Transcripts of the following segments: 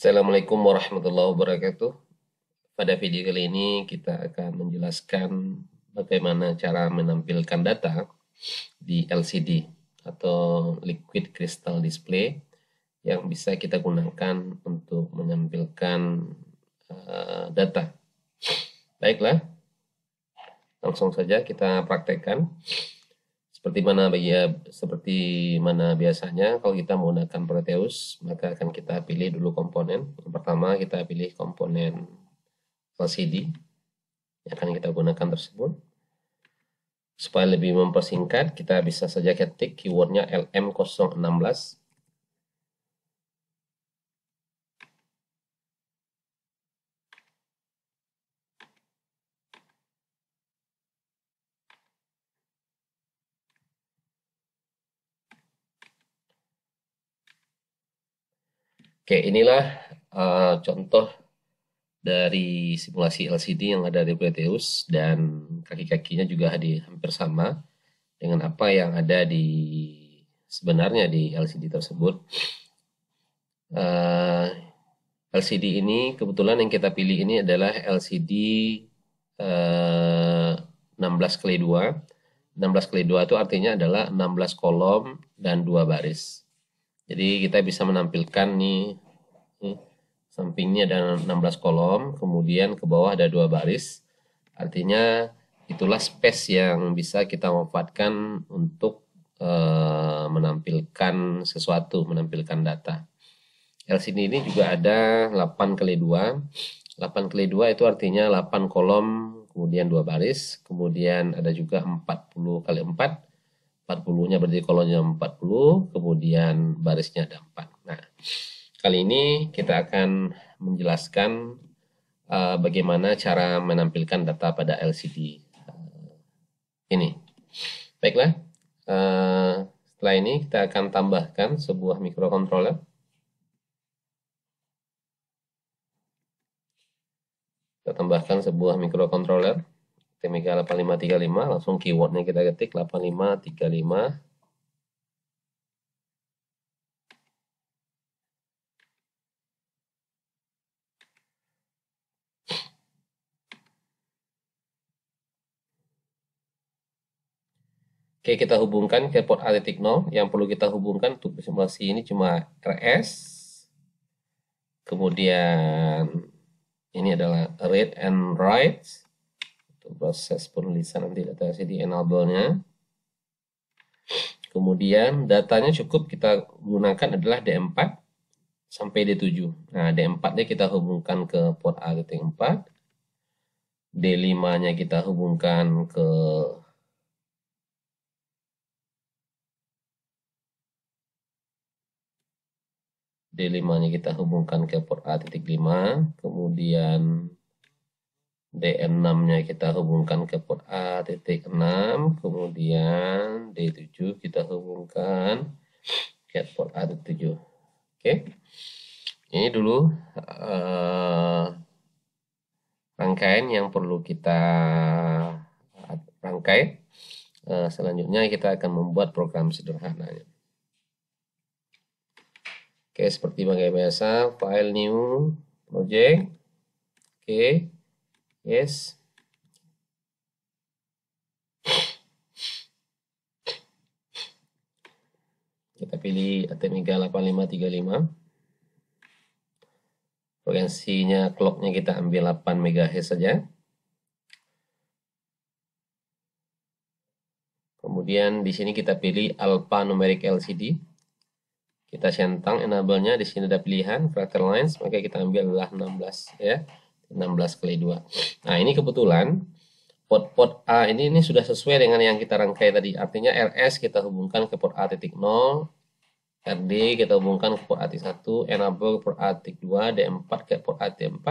Assalamualaikum warahmatullahi wabarakatuh. Pada video kali ini kita akan menjelaskan bagaimana cara menampilkan data di LCD atau Liquid Crystal Display yang bisa kita gunakan untuk menampilkan data. Baiklah, langsung saja kita praktekkan. Seperti mana biasanya kalau kita menggunakan Proteus, maka akan kita pilih dulu komponen. Yang pertama kita pilih komponen LCD yang akan kita gunakan tersebut. Supaya lebih mempersingkat, kita bisa saja ketik keywordnya LM016. Oke, inilah contoh dari simulasi LCD yang ada di Proteus, dan kaki-kakinya juga hampir sama dengan apa yang ada sebenarnya di LCD tersebut. LCD ini kebetulan yang kita pilih ini adalah LCD 16x2. 16x2 itu artinya adalah 16 kolom dan 2 baris. Jadi kita bisa menampilkan nih, sampingnya ada 16 kolom, kemudian ke bawah ada 2 baris. Artinya itulah space yang bisa kita manfaatkan untuk menampilkan sesuatu, menampilkan data. LCD ini juga ada 8x2. 8x2 itu artinya 8 kolom, kemudian 2 baris, kemudian ada juga 40x4. 40-nya berarti kolomnya 40, kemudian barisnya ada 4. Nah, kali ini kita akan menjelaskan bagaimana cara menampilkan data pada LCD ini. Baiklah, setelah ini kita akan tambahkan sebuah microcontroller. Kita tambahkan sebuah microcontroller Temiga 8535, langsung keywordnya kita ketik 8535. Oke, kita hubungkan ke port A.0. Yang perlu kita hubungkan untuk simulasi ini cuma RS, kemudian ini adalah read and write untuk proses penulisan nanti data LCD enable-nya. Kemudian datanya cukup kita gunakan adalah D4 sampai D7. Nah, D4-nya kita hubungkan ke port A.4, D5-nya kita hubungkan ke D5-nya kita hubungkan ke port A.5, kemudian D6-nya kita hubungkan ke port A.6, kemudian D7 kita hubungkan ke port A.7. Oke, ini dulu rangkaian yang perlu kita rangkai. Selanjutnya kita akan membuat program sederhananya. Oke, seperti biasa, file new project. Oke, yes. Kita pilih Atmega 8535. Frekuensinya clocknya kita ambil 8 MHz saja. Kemudian di sini kita pilih alphanumeric LCD. Kita centang enable-nya, di sini ada pilihan character lines, maka kita ambil adalah 16 ya. 16x2. Nah, ini kebetulan port A ini sudah sesuai dengan yang kita rangkai tadi. Artinya RS kita hubungkan ke port A.0, RD kita hubungkan ke port A.1, enable ke port A.2, D4 ke port A.4,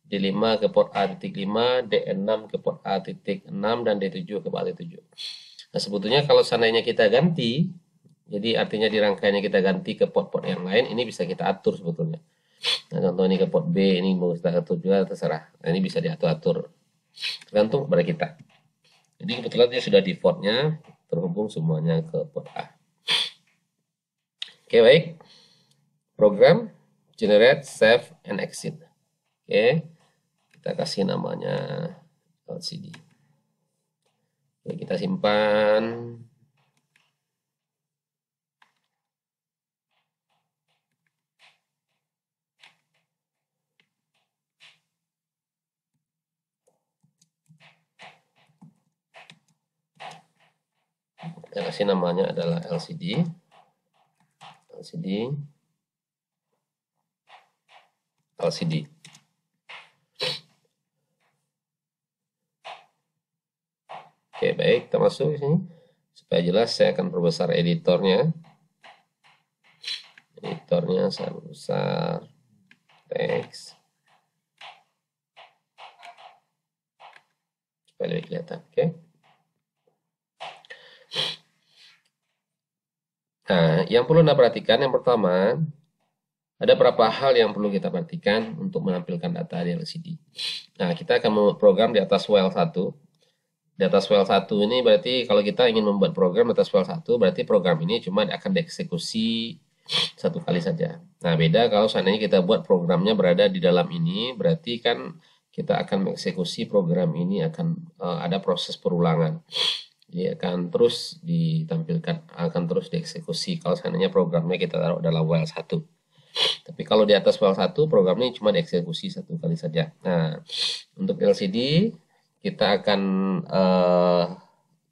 D5 ke port A.5, D6 ke port A.6, dan D7 ke port A.7. Nah, sebetulnya kalau seandainya kita ganti, jadi artinya di rangkaiannya kita ganti ke port-port yang lain, ini bisa kita atur sebetulnya. Nah, contoh ini ke port B, ini mau kita atur juga, terserah. Nah, ini bisa diatur-atur, tergantung kepada kita. Jadi kebetulan dia sudah defaultnya terhubung semuanya ke port A. Oke, baik. Program generate, save, and exit. Oke, kita kasih namanya LCD. Oke, kita simpan. Kita kasih namanya adalah LCD. Oke, baik, kita masuk ke sini. Supaya jelas, saya akan perbesar editornya. Editornya saya perbesar. Teks. Supaya lebih kelihatan, oke. Nah, yang perlu Anda perhatikan, yang pertama, ada beberapa hal yang perlu kita perhatikan untuk menampilkan data di LCD. Nah, kita akan memprogram di atas WL1. Di atas WL1 ini berarti kalau kita ingin membuat program di atas WL1, berarti program ini cuma akan dieksekusi satu kali saja. Nah, beda kalau seandainya kita buat programnya berada di dalam ini, berarti kan kita akan mengeksekusi program ini akan ada proses perulangan. Jadi akan terus ditampilkan, akan terus dieksekusi kalau seandainya programnya kita taruh dalam WL1. Tapi kalau di atas WL1, program ini cuma dieksekusi satu kali saja. Nah, untuk LCD, kita akan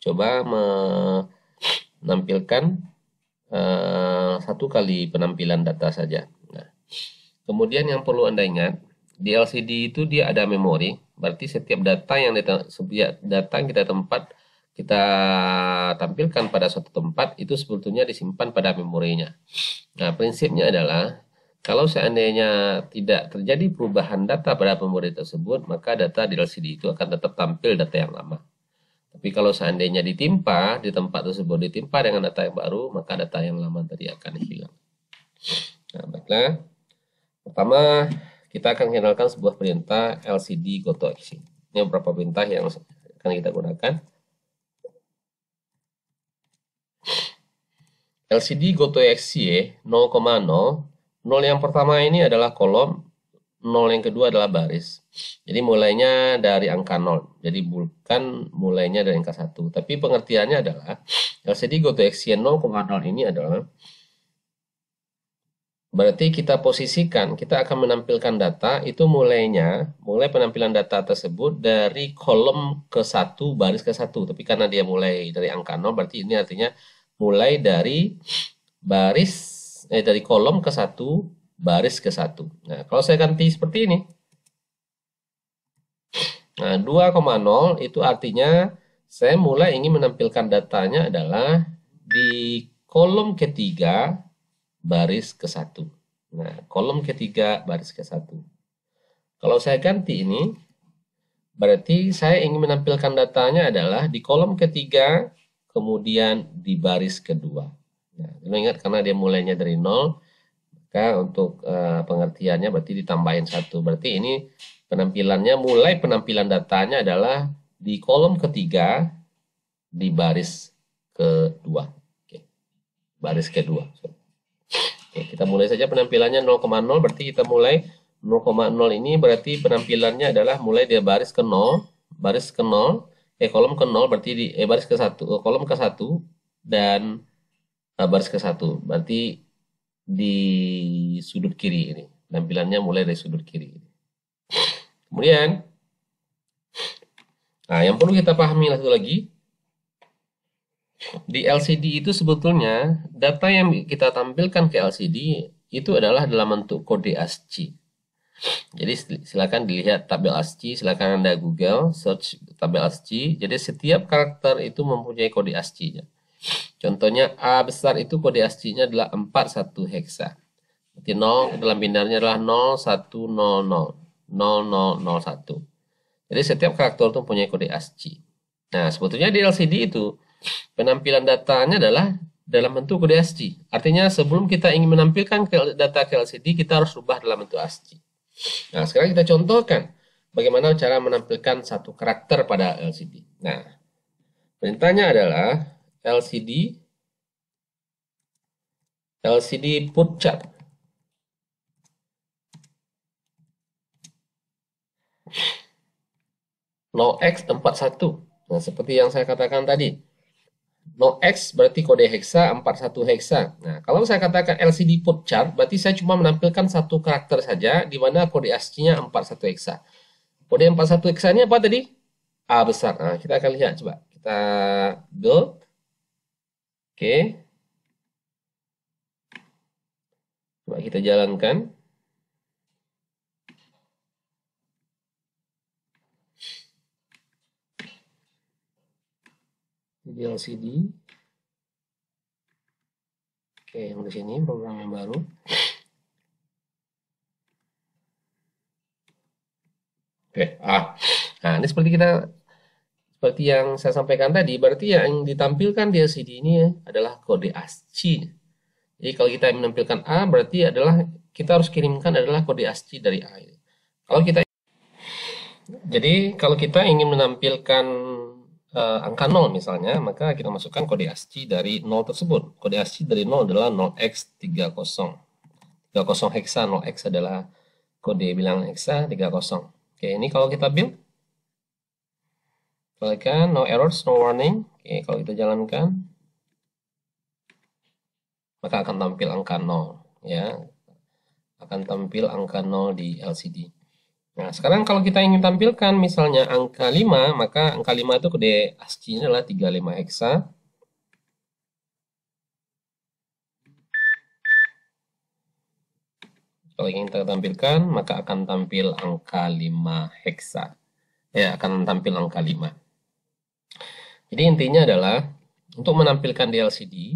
coba menampilkan satu kali penampilan data saja. Nah, kemudian yang perlu Anda ingat, di LCD itu dia ada memori, berarti setiap data yang kita tampilkan pada suatu tempat itu sebetulnya disimpan pada memorinya. Nah, prinsipnya adalah kalau seandainya tidak terjadi perubahan data pada memori tersebut, maka data di LCD itu akan tetap tampil data yang lama. Tapi kalau seandainya ditimpa di tempat tersebut ditimpa dengan data yang baru, maka data yang lama tadi akan hilang. Nah, baiklah. Pertama, kita akan kenalkan sebuah perintah LCD goToExec. Ini beberapa perintah yang akan kita gunakan. LCD goToExec 0,0. 0 yang pertama ini adalah kolom, 0 yang kedua adalah baris. Jadi mulainya dari angka 0. Jadi bukan mulainya dari angka 1. Tapi pengertiannya adalah LCD goToExec 0,0 ini adalah berarti kita posisikan, kita akan menampilkan data itu mulai penampilan data tersebut dari kolom ke 1, baris ke 1. Tapi karena dia mulai dari angka 0, berarti ini artinya mulai dari dari kolom ke 1, baris ke 1. Nah, kalau saya ganti seperti ini. Nah, 2,0 itu artinya saya mulai ingin menampilkan datanya adalah di kolom ketiga, baris ke 1. Nah, kolom ketiga, baris ke 1. Kalau saya ganti ini, berarti saya ingin menampilkan datanya adalah di kolom ketiga, kemudian di baris kedua. Nah, ingat karena dia mulainya dari 0, maka untuk pengertiannya berarti ditambahin 1. Berarti ini penampilannya, mulai penampilan datanya adalah di kolom ketiga, di baris kedua. Oke. Baris kedua. Oke, kita mulai saja penampilannya 0,0, berarti kita mulai 0,0 ini berarti penampilannya adalah mulai dari baris ke 0, kolom ke 0 berarti baris ke 1, kolom ke 1 dan baris ke 1. Berarti di sudut kiri ini. Penampilannya mulai dari sudut kiri ini. Kemudian yang perlu kita pahami satu lagi, di LCD itu sebetulnya data yang kita tampilkan ke LCD itu adalah dalam bentuk kode ASCII. Jadi silakan dilihat tabel ASCII, silakan Anda Google search tabel ASCII. Jadi setiap karakter itu mempunyai kode ASCII-nya. Contohnya A besar itu kode ASCII-nya adalah 41 heksa. Berarti 0 dalam binarnya adalah 0100 0001. Jadi setiap karakter itu mempunyai kode ASCII. Nah, sebetulnya di LCD itu penampilan datanya adalah dalam bentuk kode ASCII. Artinya sebelum kita ingin menampilkan data ke LCD, kita harus rubah dalam bentuk ASCII. Nah, sekarang kita contohkan bagaimana cara menampilkan satu karakter pada LCD. Nah, perintahnya adalah LCD put chart. 0x41. Nah, seperti yang saya katakan tadi. 0x berarti kode heksa, 41 heksa. Nah, kalau saya katakan LCD put chart, berarti saya cuma menampilkan satu karakter saja, di mana kode ASCII-nya 41 heksa. Kode 41 heksa ini apa tadi? A besar. Nah, kita akan lihat, coba. Kita build. Oke. Coba kita jalankan. Di LCD. Oke, yang di sini program yang baru. Oke, nah ini seperti yang saya sampaikan tadi, berarti yang ditampilkan di LCD ini adalah kode ASCII. Jadi kalau kita menampilkan A, berarti adalah kita harus kirimkan adalah kode ASCII dari A. Kalau kita ingin menampilkan angka 0 misalnya, maka kita masukkan kode ASCII dari 0 tersebut. Kode ASCII dari 0 adalah 0x30. 30 heksa, 0x adalah kode bilangan heksa, 30. Oke, ini kalau kita build, kalikan no errors, no warning. Oke, kalau kita jalankan, maka akan tampil angka 0, ya. Akan tampil angka 0 di LCD. Nah, sekarang kalau kita ingin tampilkan misalnya angka 5, maka angka 5 itu kode ASCII adalah 35 heksa. Kalau ingin kita tampilkan, maka akan tampil angka 5 heksa. Ya, akan tampil angka 5. Jadi intinya adalah, untuk menampilkan di LCD,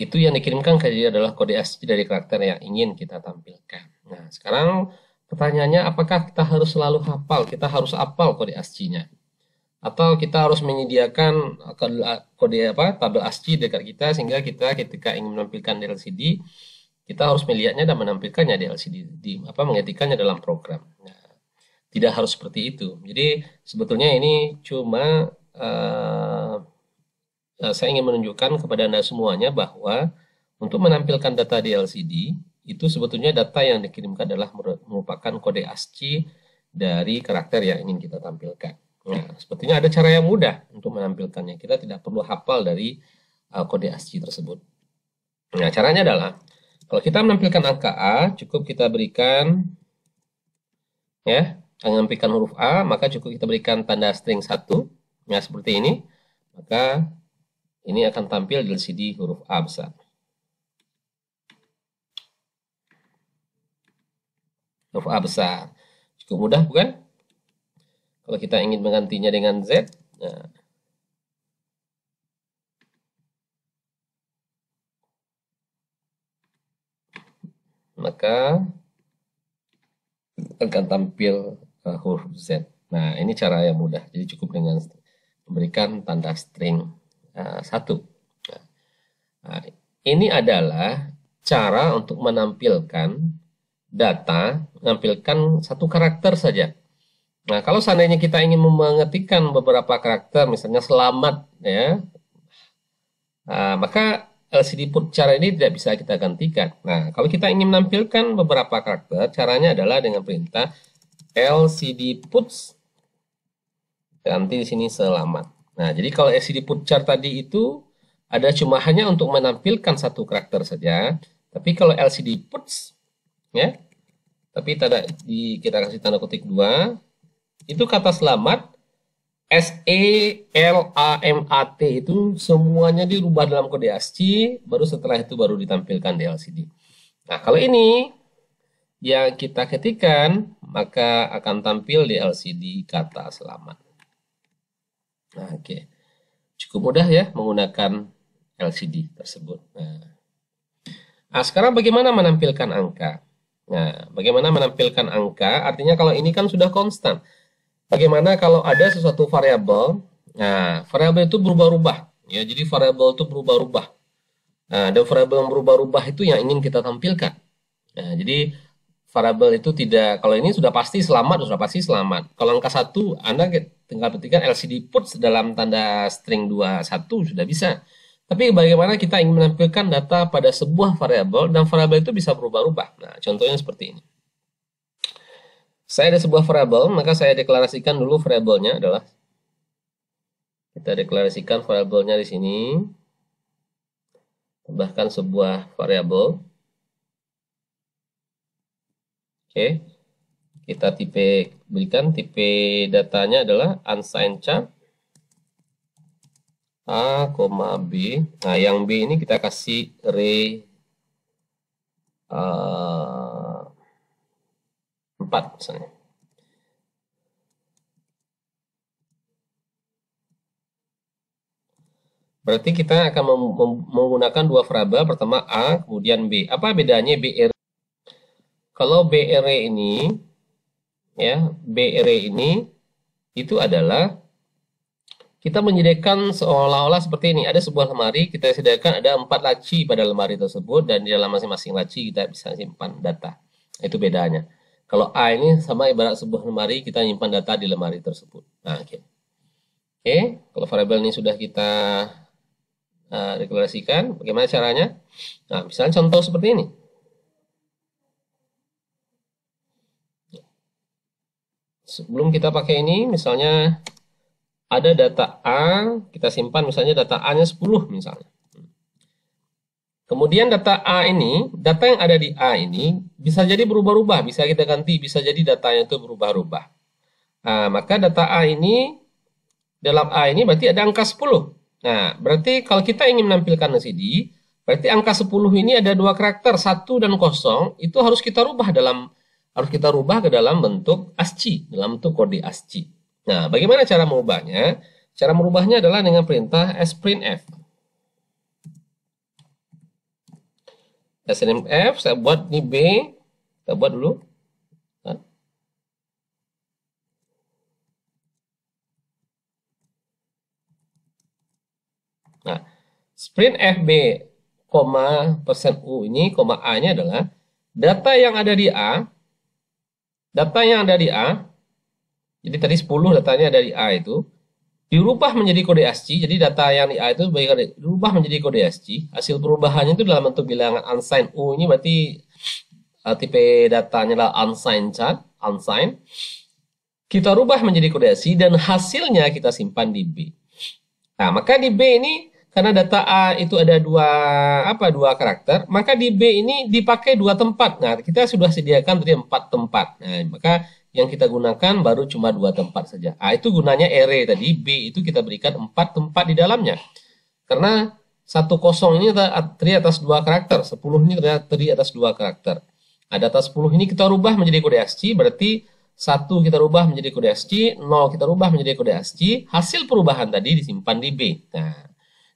itu yang dikirimkan ke dia adalah kode ASCII dari karakter yang ingin kita tampilkan. Nah, sekarang pertanyaannya, apakah kita harus selalu hafal? Kita harus hafal kode ASCII-nya. Atau kita harus menyediakan kode tabel ASCII dekat kita, sehingga kita ketika ingin menampilkan di LCD, kita harus melihatnya dan menampilkannya di LCD, mengetikkannya dalam program. Nah, tidak harus seperti itu. Jadi sebetulnya ini cuma saya ingin menunjukkan kepada Anda semuanya bahwa untuk menampilkan data di LCD, itu sebetulnya data yang dikirimkan adalah merupakan kode ASCII dari karakter yang ingin kita tampilkan. Nah, sepertinya ada cara yang mudah untuk menampilkannya. Kita tidak perlu hafal dari kode ASCII tersebut. Nah, caranya adalah, kalau kita menampilkan angka A, cukup kita berikan, ya, menampilkan huruf A, maka cukup kita berikan tanda string 1, ya, seperti ini. Maka ini akan tampil di LCD huruf A besar. Huruf A besar. Cukup mudah, bukan? Kalau kita ingin menggantinya dengan Z, nah, maka akan tampil huruf Z. Nah, ini cara yang mudah. Jadi cukup dengan memberikan tanda string 1. Nah, ini adalah cara untuk menampilkan data, menampilkan satu karakter saja. Nah, kalau seandainya kita ingin mengetikkan beberapa karakter, misalnya selamat, ya, maka LCD put cara ini tidak bisa kita gantikan. Nah, kalau kita ingin menampilkan beberapa karakter, caranya adalah dengan perintah LCD puts, ganti di sini selamat. Nah, jadi kalau LCD put chart tadi itu ada cuma hanya untuk menampilkan satu karakter saja, tapi kalau LCD puts, ya, tapi kita kasih tanda kutip 2, itu kata selamat, SELAMAT itu semuanya dirubah dalam kode ASCII, baru setelah itu baru ditampilkan di LCD. Nah, kalau ini yang kita ketikkan, maka akan tampil di LCD kata selamat. Nah, oke. Cukup mudah ya menggunakan LCD tersebut. Nah, sekarang bagaimana menampilkan angka? Nah, bagaimana menampilkan angka? Artinya kalau ini kan sudah konstan. Bagaimana kalau ada sesuatu variabel? Nah, variabel itu berubah-ubah. Ya, jadi variabel itu berubah-ubah. Nah, ada variabel yang berubah-ubah itu yang ingin kita tampilkan. Nah, jadi variabel itu tidak, kalau ini sudah pasti selamat, sudah pasti selamat. Kalau angka 1, Anda tinggal ketikkan LCD puts dalam tanda string 21 sudah bisa. Tapi bagaimana kita ingin menampilkan data pada sebuah variabel dan variabel itu bisa berubah-ubah. Nah, contohnya seperti ini. Saya ada sebuah variabel, maka saya deklarasikan dulu variabelnya adalah, kita deklarasikan variabelnya di sini, tambahkan sebuah variabel. Oke, kita berikan tipe datanya adalah unsigned char A, B. Nah, yang B ini kita kasih array 4 misalnya. Berarti kita akan menggunakan dua variabel, pertama A, kemudian B. Apa bedanya B array? Kalau B array ini, ya, B array ini itu adalah kita menyediakan seolah-olah seperti ini. Ada sebuah lemari, kita sediakan ada 4 laci pada lemari tersebut, dan di dalam masing-masing laci kita bisa simpan data. Itu bedanya. Kalau A ini sama ibarat sebuah lemari, kita menyimpan data di lemari tersebut. Nah, oke. Oke, kalau variabel ini sudah kita deklarasikan, bagaimana caranya? Nah, misalnya contoh seperti ini. Sebelum kita pakai ini, misalnya ada data A, kita simpan misalnya data A-nya 10 misalnya. Kemudian data A ini, data yang ada di A ini bisa jadi berubah-ubah, bisa kita ganti, bisa jadi datanya itu berubah-ubah. Nah, maka data A ini, dalam A ini berarti ada angka 10. Nah, berarti kalau kita ingin menampilkan LCD, berarti angka 10 ini ada dua karakter, 1 dan 0, itu harus kita rubah ke dalam bentuk ASCII, dalam bentuk kode ASCII. Nah, bagaimana cara merubahnya? Cara merubahnya adalah dengan perintah sprintf. Sprintf, saya buat di B, kita buat dulu. Nah, sprintf B, %u ini, A-nya adalah data yang ada di A, jadi tadi 10 datanya dari A itu, dirubah menjadi kode ASCII, jadi data yang di A itu dirubah menjadi kode ASCII, hasil perubahannya itu dalam bentuk bilangan unsigned U, ini berarti tipe datanya adalah unsigned char, unsigned, kita rubah menjadi kode ASCII, dan hasilnya kita simpan di B. Nah, maka di B ini, karena data A itu ada dua karakter, maka di B ini dipakai 2 tempat. Nah, kita sudah sediakan tadi 4 tempat. Nah, maka yang kita gunakan baru cuma 2 tempat saja. Ah, itu gunanya array tadi. B itu kita berikan 4 tempat di dalamnya. Karena 10 ini terdiri atas 2 karakter. 10 ini terdiri atas 2 karakter. Nah, data 10 ini kita rubah menjadi kode ASCII. Berarti 1 kita rubah menjadi kode ASCII. 0 kita rubah menjadi kode ASCII. Hasil perubahan tadi disimpan di B. Nah,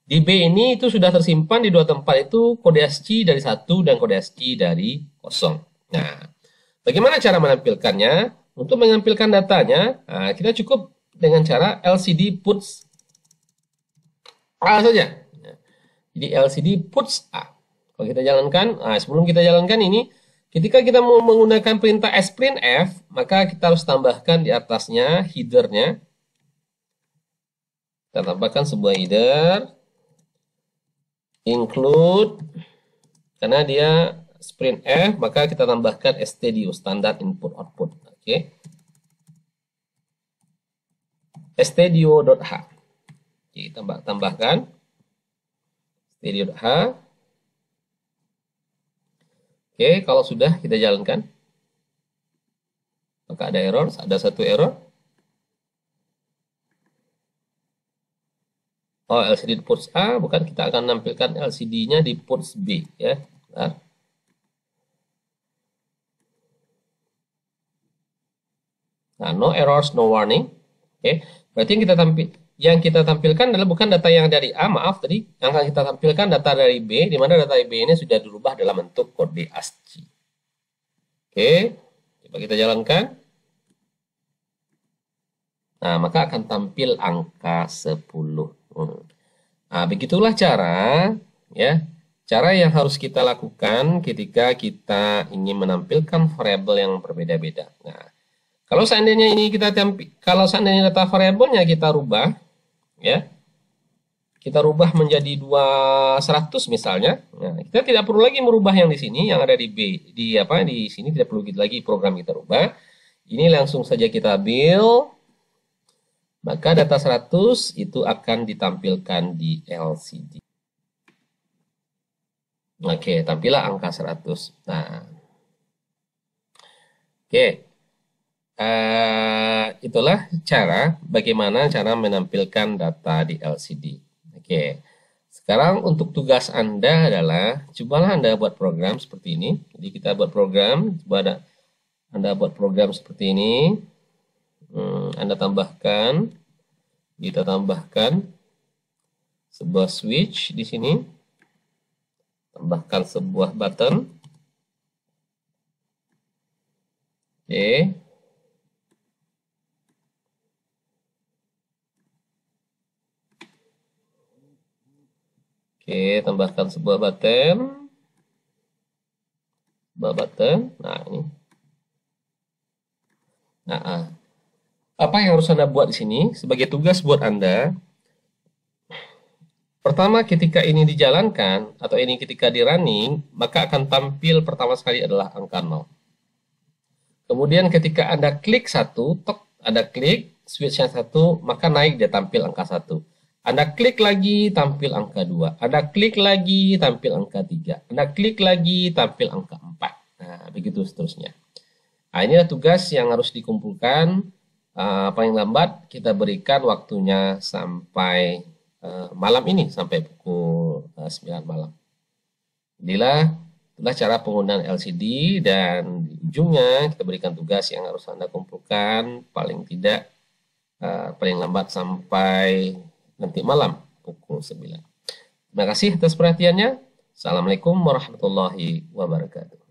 di B ini itu sudah tersimpan di 2 tempat itu kode ASCII dari 1 dan kode ASCII dari 0. Nah, bagaimana cara menampilkannya? Untuk menampilkan datanya, nah, kita cukup dengan cara LCD puts A saja. Jadi LCD puts A. Kalau kita jalankan, nah, sebelum kita jalankan ini, ketika kita mau menggunakan perintah sprintf, maka kita harus tambahkan di atasnya headernya. Kita tambahkan sebuah header, include, karena dia sprintf, maka kita tambahkan stdio, standard input output. Oke. stdio.h. Oke, tambahkan stdio.h. Oke, kalau sudah kita jalankan, maka ada error, ada satu error. Oh, LCD di ports A, bukan, kita akan menampilkan LCD-nya di ports B, ya. Bentar. Nah, no errors, no warning. Oke, berarti yang kita tampilkan adalah bukan data yang dari A, maaf tadi. Yang akan kita tampilkan data dari B, di mana data B ini sudah dirubah dalam bentuk kode ASCII. Oke, coba kita jalankan. Nah, maka akan tampil angka 10. Nah, begitulah cara yang harus kita lakukan ketika kita ingin menampilkan variabel yang berbeda-beda. Nah, kalau seandainya data variabelnya kita rubah, ya, kita rubah menjadi 200 misalnya, nah, kita tidak perlu lagi merubah yang di sini, yang ada di B, di sini tidak perlu lagi program kita rubah. Ini langsung saja kita ambil. Maka data 100 itu akan ditampilkan di LCD. Oke, tampillah angka 100. Nah, oke. Itulah bagaimana cara menampilkan data di LCD. Oke. Sekarang untuk tugas Anda adalah, cobalah Anda buat program seperti ini. Jadi kita buat program, coba Anda buat program seperti ini. Anda tambahkan, kita tambahkan sebuah switch di sini, tambahkan sebuah button. Oke. Oke, tambahkan sebuah button. Nah, ini. Nah, apa yang harus Anda buat di sini sebagai tugas buat Anda? Pertama, ketika ini dijalankan atau ini ketika di running, maka akan tampil pertama sekali adalah angka 0. Kemudian ketika Anda klik satu, Anda klik switch yang satu, maka naik dia tampil angka 1. Anda klik lagi, tampil angka 2. Anda klik lagi, tampil angka 3. Anda klik lagi, tampil angka 4. Nah, begitu seterusnya. Nah, inilah tugas yang harus dikumpulkan. Paling lambat kita berikan waktunya sampai malam ini, sampai pukul 9 malam. Inilah cara penggunaan LCD, dan di ujungnya kita berikan tugas yang harus Anda kumpulkan paling tidak paling lambat sampai nanti malam pukul 9. Terima kasih atas perhatiannya. Assalamualaikum warahmatullahi wabarakatuh.